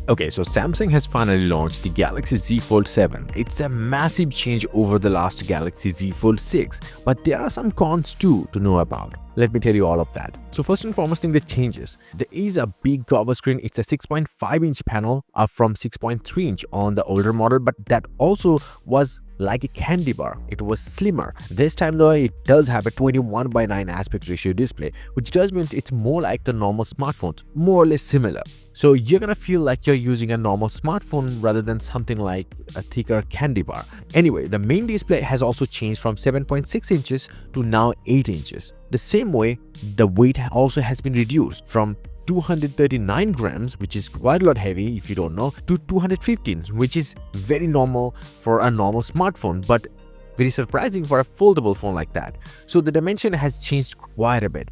Okay, so Samsung has finally launched the Galaxy Z Fold 7. It's a massive change over the last Galaxy Z Fold 6, but there are some cons too to know about. Let me tell you all of that. So first and foremost thing that changes, there is a big cover screen. It's a 6.5-inch panel up from 6.3-inch on the older model, but that also was like a candy bar. It was slimmer. This time though, it does have a 21:9 aspect ratio display, which does mean it's more like the normal smartphones, more or less similar. So you're gonna feel like you're using a normal smartphone rather than something like a thicker candy bar. Anyway, the main display has also changed from 7.6 inches to now 8 inches. The same way, the weight also has been reduced from 239 grams, which is quite a lot heavy if you don't know, to 215, which is very normal for a normal smartphone, but very surprising for a foldable phone like that. So the dimension has changed quite a bit.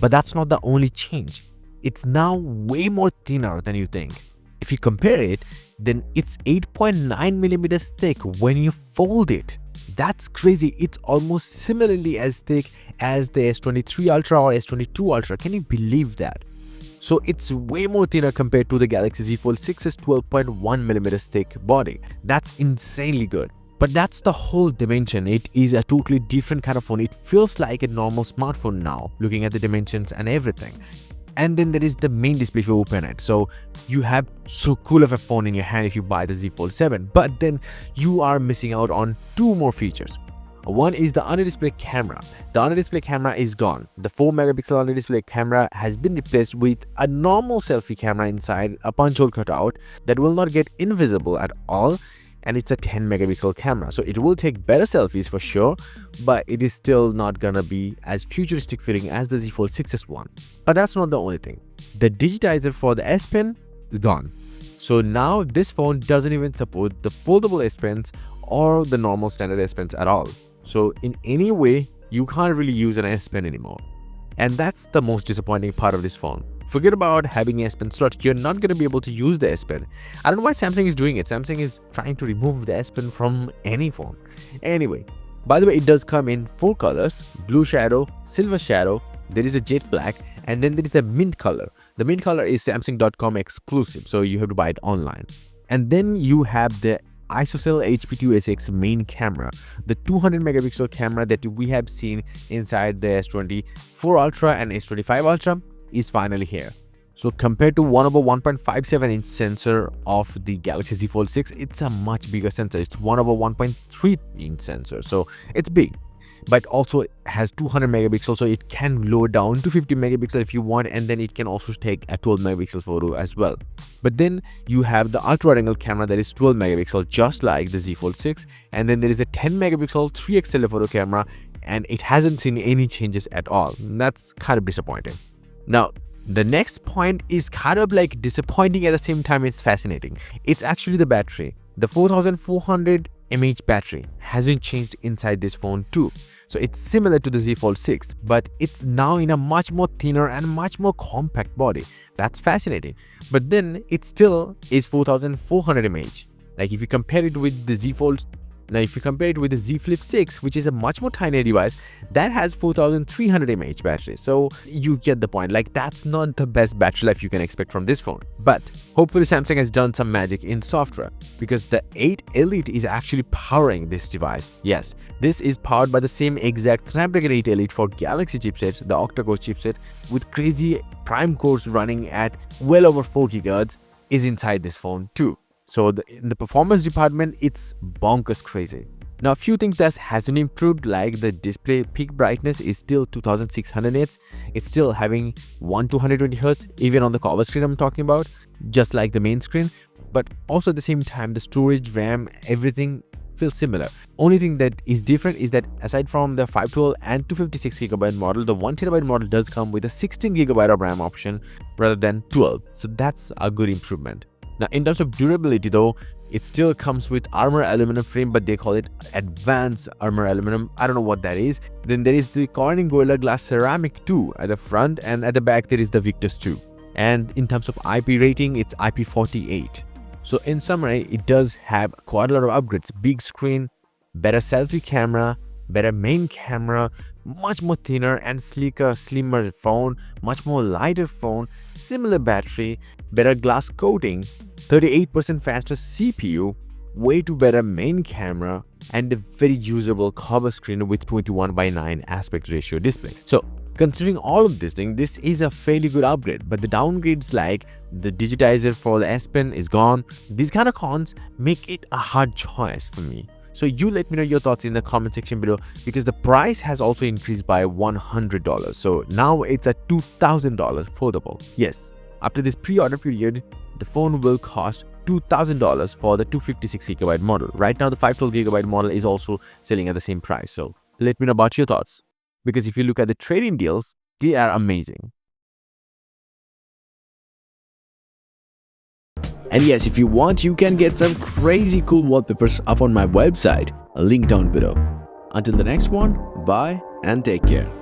But that's not the only change. It's now way more thinner than you think. If you compare it, then it's 8.9 millimeters thick when you fold it. That's crazy. It's almost similarly as thick as the S23 Ultra or S22 Ultra. Can you believe that? So it's way more thinner compared to the Galaxy Z Fold 6's 12.1 millimeters thick body. That's insanely good. But that's the whole dimension. It is a totally different kind of phone. It feels like a normal smartphone now, looking at the dimensions and everything. And then there is the main display if you open it. So you have so cool of a phone in your hand if you buy the Z Fold 7, but then you are missing out on two more features. One is the under-display camera. The under-display camera is gone. The 4-megapixel under-display camera has been replaced with a normal selfie camera inside a punch hole cutout that will not get invisible at all, and it's a 10-megapixel camera. So it will take better selfies for sure, but it is still not gonna be as futuristic feeling as the Z Fold 6's one. But that's not the only thing. The digitizer for the S Pen is gone. So now this phone doesn't even support the foldable S Pens or the normal standard S Pens at all. So in any way, you can't really use an S Pen anymore. And that's the most disappointing part of this phone. Forget about having an S Pen slot, you're not going to be able to use the S Pen. I don't know why Samsung is doing it. Samsung is trying to remove the S Pen from any phone. Anyway, by the way, it does come in 4 colors: blue shadow, silver shadow, there is a jet black, and then there is a mint color. The mint color is Samsung.com exclusive, so you have to buy it online. And then you have the ISOCELL HP2SX main camera, the 200 megapixel camera that we have seen inside the S24 Ultra and S25 Ultra is finally here. So compared to one over 1.57 inch sensor of the Galaxy Z Fold 6, it's a much bigger sensor. It's 1 over 1.3 inch sensor, so it's big. But also it has 200 megapixels, so it can lower down to 50 megapixels if you want, and then it can also take a 12 megapixel photo as well. But then you have the ultra wide angle camera that is 12 megapixel, just like the Z Fold 6, and then there is a 10 megapixel 3x telephoto camera, and it hasn't seen any changes at all. That's kind of disappointing. Now the next point is kind of like disappointing at the same time. It's fascinating. It's actually the battery. The 4400 mAh battery hasn't changed inside this phone too. So it's similar to the Z Fold 6, but it's now in a much more thinner and much more compact body. That's fascinating. But then it still is 4400 mAh. Like if you compare it with the Z Fold, now if you compare it with the Z Flip 6, which is a much more tiny device, that has 4300 mAh battery. So you get the point. Like that's not the best battery life you can expect from this phone. But hopefully Samsung has done some magic in software, because the 8 Elite is actually powering this device. Yes, this is powered by the same exact Snapdragon 8 Elite for Galaxy chipset, the octa-core chipset with crazy prime cores running at well over 4 GHz is inside this phone too. So in the performance department, it's bonkers crazy. Now a few things that hasn't improved, like the display peak brightness is still 2600 nits. It's still having 1220 Hz even on the cover screen I'm talking about, just like the main screen. But also at the same time, the storage, RAM, everything feels similar. Only thing that is different is that aside from the 512 and 256GB model, the 1TB model does come with a 16GB of RAM option rather than 12. So that's a good improvement. Now in terms of durability though, it still comes with armor aluminum frame, but they call it advanced armor aluminum. I don't know what that is. Then there is the Corning Gorilla Glass ceramic 2 at the front, and at the back there is the Victus 2. And in terms of IP rating, it's IP48. So in summary, it does have quite a lot of upgrades. Big screen, better selfie camera, better main camera, much more thinner and sleeker, slimmer phone, much more lighter phone, similar battery, better glass coating, 38% faster CPU, way too better main camera, and a very usable curved screen with 21:9 aspect ratio display. So considering all of this thing, this is a fairly good upgrade, but the downgrades like the digitizer for the S Pen is gone. These kind of cons make it a hard choice for me. So you let me know your thoughts in the comment section below, because the price has also increased by $100. So now it's a $2,000 foldable. Yes, after this pre-order period, the phone will cost $2,000 for the 256GB model. Right now, the 512GB model is also selling at the same price. So let me know about your thoughts, because if you look at the trade-in deals, they are amazing. And yes, if you want, you can get some crazy cool wallpapers up on my website. A link down below. Until the next one, bye and take care.